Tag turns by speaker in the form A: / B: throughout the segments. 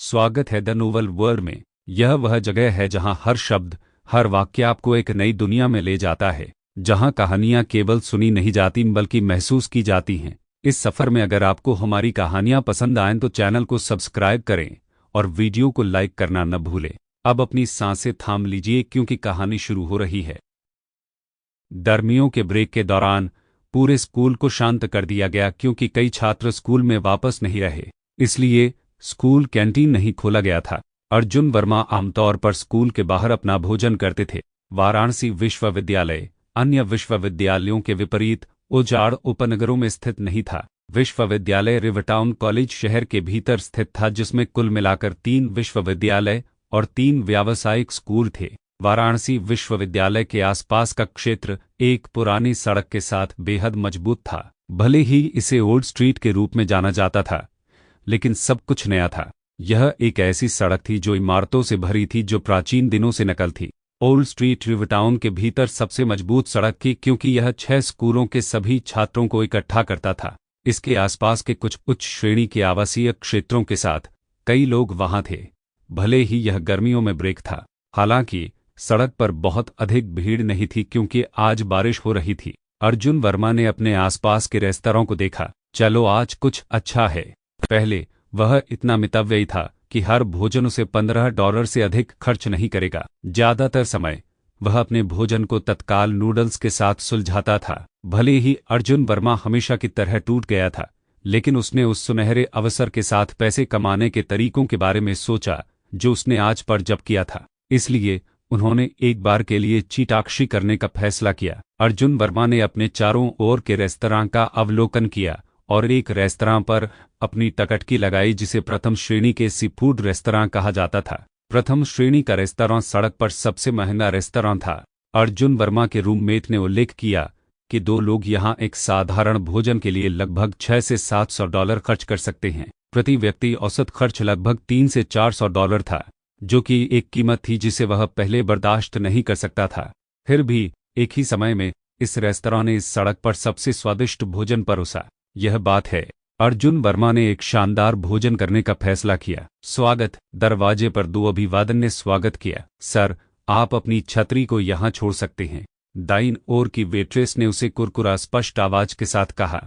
A: स्वागत है the novel world में। यह वह जगह है जहां हर शब्द, हर वाक्य आपको एक नई दुनिया में ले जाता है, जहां कहानियां केवल सुनी नहीं जाती बल्कि महसूस की जाती हैं। इस सफ़र में अगर आपको हमारी कहानियां पसंद आएं तो चैनल को सब्सक्राइब करें और वीडियो को लाइक करना न भूलें। अब अपनी सांसें थाम लीजिए क्योंकि कहानी शुरू हो रही है। गर्मियों के ब्रेक के दौरान पूरे स्कूल को शांत कर दिया गया क्योंकि कई छात्र स्कूल में वापस नहीं रहे, इसलिए स्कूल कैंटीन नहीं खोला गया था। अर्जुन वर्मा आमतौर पर स्कूल के बाहर अपना भोजन करते थे। वाराणसी विश्वविद्यालय अन्य विश्वविद्यालयों के विपरीत उजाड़ उपनगरों में स्थित नहीं था। विश्वविद्यालय रिवरटाउन कॉलेज शहर के भीतर स्थित था, जिसमें कुल मिलाकर 3 विश्वविद्यालय और 3 व्यावसायिक स्कूल थे। वाराणसी विश्वविद्यालय के आसपास का क्षेत्र एक पुरानी सड़क के साथ बेहद मजबूत था। भले ही इसे ओल्ड स्ट्रीट के रूप में जाना जाता था, लेकिन सब कुछ नया था। यह एक ऐसी सड़क थी जो इमारतों से भरी थी, जो प्राचीन दिनों से नकल थी। ओल्ड स्ट्रीट रिवरटाउन के भीतर सबसे मजबूत सड़क थी क्योंकि यह 6 स्कूलों के सभी छात्रों को इकट्ठा करता था। इसके आसपास के कुछ उच्च श्रेणी के आवासीय क्षेत्रों के साथ कई लोग वहां थे। भले ही यह गर्मियों में ब्रेक था, हालांकि सड़क पर बहुत अधिक भीड़ नहीं थी क्योंकि आज बारिश हो रही थी। अर्जुन वर्मा ने अपने आसपास के रेस्तरां को देखा। चलो आज कुछ अच्छा है। पहले वह इतना मितव्ययी था कि हर भोजन उसे $15 से अधिक खर्च नहीं करेगा। ज्यादातर समय वह अपने भोजन को तत्काल नूडल्स के साथ सुलझाता था। भले ही अर्जुन वर्मा हमेशा की तरह टूट गया था, लेकिन उसने उस सुनहरे अवसर के साथ पैसे कमाने के तरीकों के बारे में सोचा जो उसने आज पर जब किया था। इसलिए उन्होंने एक बार के लिए चीटाक्षी करने का फैसला किया। अर्जुन वर्मा ने अपने चारों ओर के रेस्तरां का अवलोकन किया और एक रेस्तरां पर अपनी टकटकी लगाई, जिसे प्रथम श्रेणी के सी फूड रेस्तरां कहा जाता था। प्रथम श्रेणी का रेस्तरां सड़क पर सबसे महंगा रेस्तरां था। अर्जुन वर्मा के रूममेट ने उल्लेख किया कि 2 लोग यहां एक साधारण भोजन के लिए लगभग $600 से $700 खर्च कर सकते हैं। प्रति व्यक्ति औसत खर्च लगभग $300 से $400 था, जो कि एक कीमत थी जिसे वह पहले बर्दाश्त नहीं कर सकता था। फिर भी एक ही समय में इस रेस्तरां ने इस सड़क पर सबसे स्वादिष्ट भोजन परोसा। यह बात है, अर्जुन वर्मा ने एक शानदार भोजन करने का फैसला किया। स्वागत। दरवाजे पर 2 अभिवादन ने स्वागत किया। सर, आप अपनी छतरी को यहाँ छोड़ सकते हैं, दाईं ओर की वेट्रेस ने उसे कुरकुरा स्पष्ट आवाज के साथ कहा।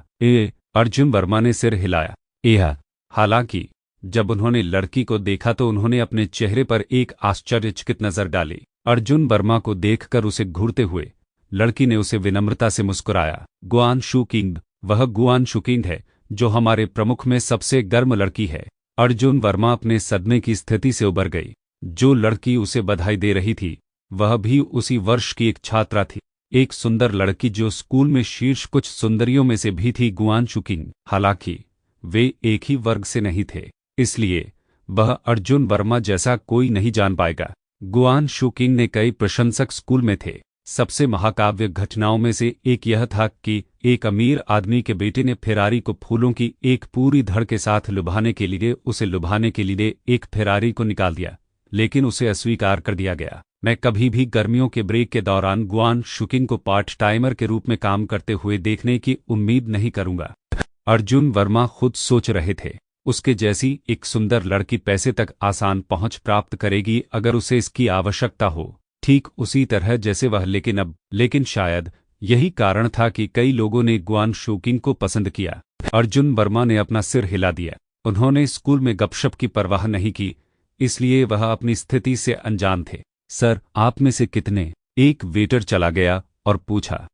A: अर्जुन वर्मा ने सिर हिलाया। हालांकि जब उन्होंने लड़की को देखा तो उन्होंने अपने चेहरे पर एक आश्चर्यचकित नजर डाली। अर्जुन वर्मा को देखकर उसे घूरते हुए लड़की ने उसे विनम्रता से मुस्कुराया। गुआन शू किंग, वह गुआन शू किंग है जो हमारे प्रमुख में सबसे गर्म लड़की है। अर्जुन वर्मा अपने सदमे की स्थिति से उबर गई। जो लड़की उसे बधाई दे रही थी वह भी उसी वर्ष की एक छात्रा थी, एक सुंदर लड़की जो स्कूल में शीर्ष कुछ सुंदरियों में से भी थी। गुआन शू किंग, हालांकि वे एक ही वर्ग से नहीं थे, इसलिए वह अर्जुन वर्मा जैसा कोई नहीं जान पाएगा। गुआन शू किंग ने कई प्रशंसक स्कूल में थे। सबसे महाकाव्य घटनाओं में से एक यह था कि एक अमीर आदमी के बेटे ने फेरारी को फूलों की एक पूरी धड़ के साथ लुभाने के लिए एक फेरारी को निकाल दिया, लेकिन उसे अस्वीकार कर दिया गया। मैं कभी भी गर्मियों के ब्रेक के दौरान गुआन शू किंग को पार्ट टाइमर के रूप में काम करते हुए देखने की उम्मीद नहीं करूंगा। अर्जुन वर्मा खुद सोच रहे थे, उसके जैसी एक सुंदर लड़की पैसे तक आसान पहुंच प्राप्त करेगी अगर उसे इसकी आवश्यकता हो, ठीक उसी तरह जैसे वह। लेकिन शायद यही कारण था कि कई लोगों ने गुआन शू किंग को पसंद किया। अर्जुन वर्मा ने अपना सिर हिला दिया। उन्होंने स्कूल में गपशप की परवाह नहीं की, इसलिए वह अपनी स्थिति से अनजान थे। सर, आप में से कितने? एक वेटर चला गया और पूछा।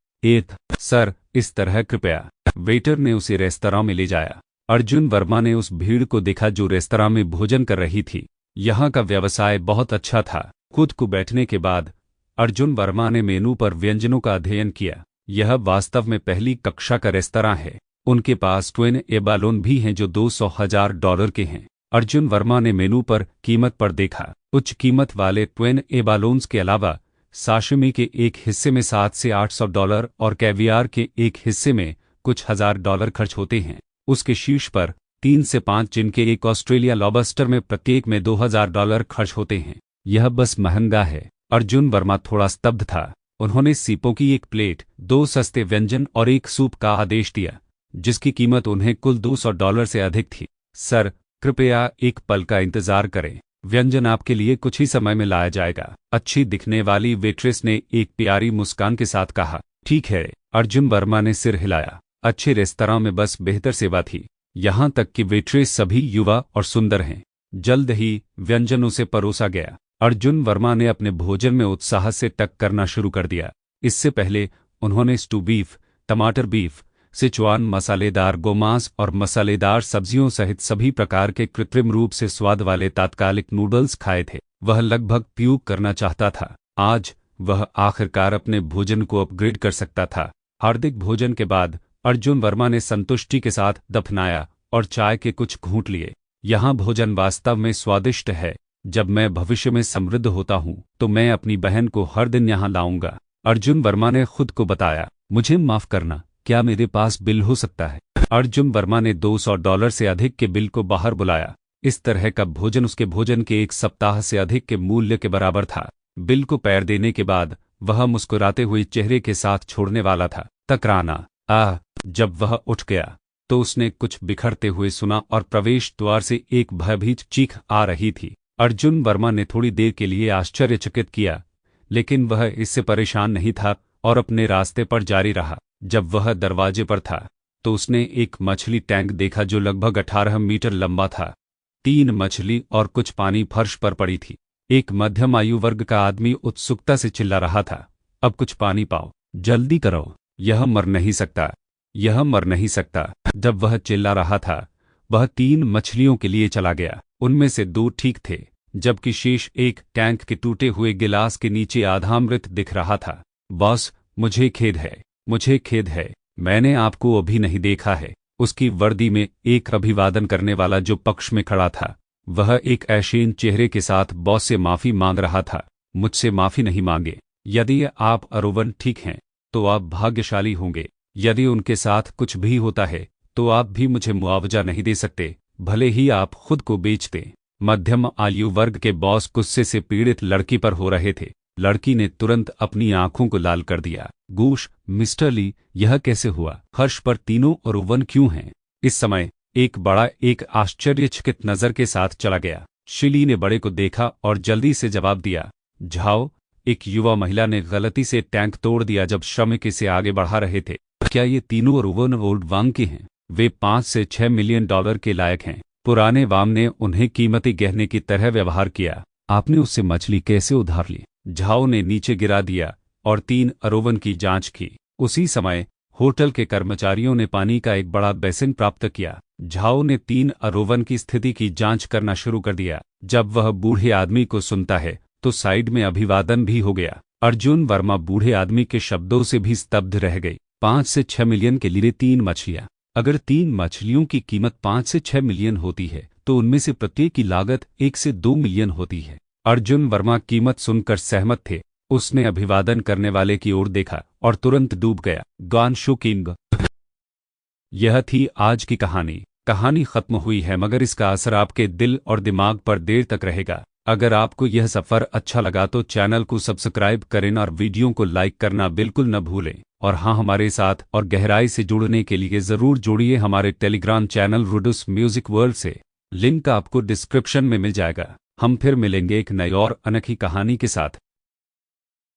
A: सर, इस तरह कृपया। वेटर ने उसे रेस्तरां में ले जाया। अर्जुन वर्मा ने उस भीड़ को देखा जो रेस्तरां में भोजन कर रही थी। यहाँ का व्यवसाय बहुत अच्छा था। खुद को बैठने के बाद अर्जुन वर्मा ने मेनू पर व्यंजनों का अध्ययन किया। यह वास्तव में पहली कक्षा का रेस्तरां है। उनके पास ट्विन एबालोन भी हैं जो $200,000 के हैं। अर्जुन वर्मा ने मेनू पर कीमत पर देखा। उच्च कीमत वाले ट्विन एबालोन्स के अलावा साशिमी के एक हिस्से में $700 से $800 और कैवियार के एक हिस्से में कुछ $1,000 खर्च होते हैं। उसके शीर्ष पर 3 से 5 जिनके एक ऑस्ट्रेलिया लॉबस्टर में प्रत्येक में $2,000 खर्च होते हैं। यह बस महंगा है। अर्जुन वर्मा थोड़ा स्तब्ध था। उन्होंने सीपों की एक प्लेट, 2 सस्ते व्यंजन और एक सूप का आदेश दिया, जिसकी कीमत उन्हें कुल $200 से अधिक थी। सर, कृपया एक पल का इंतजार करें, व्यंजन आपके लिए कुछ ही समय में लाया जाएगा। अच्छी दिखने वाली वेट्रेस ने एक प्यारी मुस्कान के साथ कहा। ठीक है, अर्जुन वर्मा ने सिर हिलाया। अच्छे रेस्तरां में बस बेहतर सेवा थी, यहाँ तक कि वेट्रेस सभी युवा और सुंदर हैं। जल्द ही व्यंजन उसे परोसा गया। अर्जुन वर्मा ने अपने भोजन में उत्साह से टक करना शुरू कर दिया। इससे पहले उन्होंने स्टू बीफ, टमाटर बीफ, सिचुआन मसालेदार गोमांस और मसालेदार सब्जियों सहित सभी प्रकार के कृत्रिम रूप से स्वाद वाले तात्कालिक नूडल्स खाए थे। वह लगभग प्यूक करना चाहता था। आज वह आखिरकार अपने भोजन को अपग्रेड कर सकता था। हार्दिक भोजन के बाद अर्जुन वर्मा ने संतुष्टि के साथ दफनाया और चाय के कुछ घूंट लिए। यहाँ भोजन वास्तव में स्वादिष्ट है। जब मैं भविष्य में समृद्ध होता हूँ तो मैं अपनी बहन को हर दिन यहाँ लाऊंगा, अर्जुन वर्मा ने खुद को बताया। मुझे माफ करना, क्या मेरे पास बिल हो सकता है? अर्जुन वर्मा ने $200 से अधिक के बिल को बाहर बुलाया। इस तरह का भोजन उसके भोजन के एक सप्ताह से अधिक के मूल्य के बराबर था। बिल को पैर देने के बाद वह मुस्कुराते हुए चेहरे के साथ छोड़ने वाला था। तकराना। जब वह उठ गया तो उसने कुछ बिखरते हुए सुना और प्रवेश द्वार से एक भयभीत चीख आ रही थी। अर्जुन वर्मा ने थोड़ी देर के लिए आश्चर्यचकित किया, लेकिन वह इससे परेशान नहीं था और अपने रास्ते पर जारी रहा। जब वह दरवाजे पर था तो उसने एक मछली टैंक देखा जो लगभग 18 मीटर लंबा था। 3 मछली और कुछ पानी फर्श पर पड़ी थी। एक मध्यम आयु वर्ग का आदमी उत्सुकता से चिल्ला रहा था, अब कुछ पानी पाओ, जल्दी करो, यह मर नहीं सकता, यह मर नहीं सकता। जब वह चिल्ला रहा था वह 3 मछलियों के लिए चला गया। उनमें से 2 ठीक थे, जबकि शेष एक टैंक के टूटे हुए गिलास के नीचे आधा मृत दिख रहा था। बॉस, मुझे खेद है, मुझे खेद है, मैंने आपको अभी नहीं देखा है। उसकी वर्दी में एक अभिवादन करने वाला जो पक्ष में खड़ा था वह एक ऐशीन चेहरे के साथ बॉस से माफी मांग रहा था। मुझसे माफी नहीं मांगे। यदि आप अरोवन ठीक हैं तो आप भाग्यशाली होंगे। यदि उनके साथ कुछ भी होता है तो आप भी मुझे मुआवजा नहीं दे सकते, भले ही आप खुद को बेचते। मध्यम आयु वर्ग के बॉस गुस्से से पीड़ित लड़की पर हो रहे थे। लड़की ने तुरंत अपनी आंखों को लाल कर दिया। गोश, मिस्टर ली, यह कैसे हुआ? फर्श पर तीनों अरोवन क्यों हैं? इस समय एक बड़ा एक आश्चर्यचकित नजर के साथ चला गया। शिली ने बड़े को देखा और जल्दी से जवाब दिया, झाओ, एक युवा महिला ने गलती से टैंक तोड़ दिया जब श्रमिक इसे आगे बढ़ा रहे थे। क्या ये तीनों अरोवन ओल्ड वांग के हैं? वे $5 से $6 मिलियन के लायक हैं। पुराने वाम ने उन्हें कीमती गहने की तरह व्यवहार किया। आपने उससे मछली कैसे उधार ली? झाओ ने नीचे गिरा दिया और 3 अरोवन की जांच की। उसी समय होटल के कर्मचारियों ने पानी का एक बड़ा बेसिन प्राप्त किया। झाओ ने 3 अरोवन की स्थिति की जांच करना शुरू कर दिया। जब वह बूढ़े आदमी को सुनता है तो साइड में अभिवादन भी हो गया। अर्जुन वर्मा बूढ़े आदमी के शब्दों से भी स्तब्ध रह गई। 5 से 6 मिलियन के लिए 3 मछलियां। अगर 3 मछलियों की कीमत 5 से 6 मिलियन होती है तो उनमें से प्रत्येक की लागत 1 से 2 मिलियन होती है। अर्जुन वर्मा कीमत सुनकर सहमत थे। उसने अभिवादन करने वाले की ओर देखा और तुरंत डूब गया। गानशो किंग। यह थी आज की कहानी। कहानी खत्म हुई है, मगर इसका असर आपके दिल और दिमाग पर देर तक रहेगा। अगर आपको यह सफ़र अच्छा लगा तो चैनल को सब्सक्राइब करें और वीडियो को लाइक करना बिल्कुल न भूलें। और हाँ, हमारे साथ और गहराई से जुड़ने के लिए ज़रूर जुड़िए हमारे टेलीग्राम चैनल रुडुस म्यूजिक वर्ल्ड से। लिंक आपको डिस्क्रिप्शन में मिल जाएगा। हम फिर मिलेंगे एक नई और अनोखी कहानी के साथ।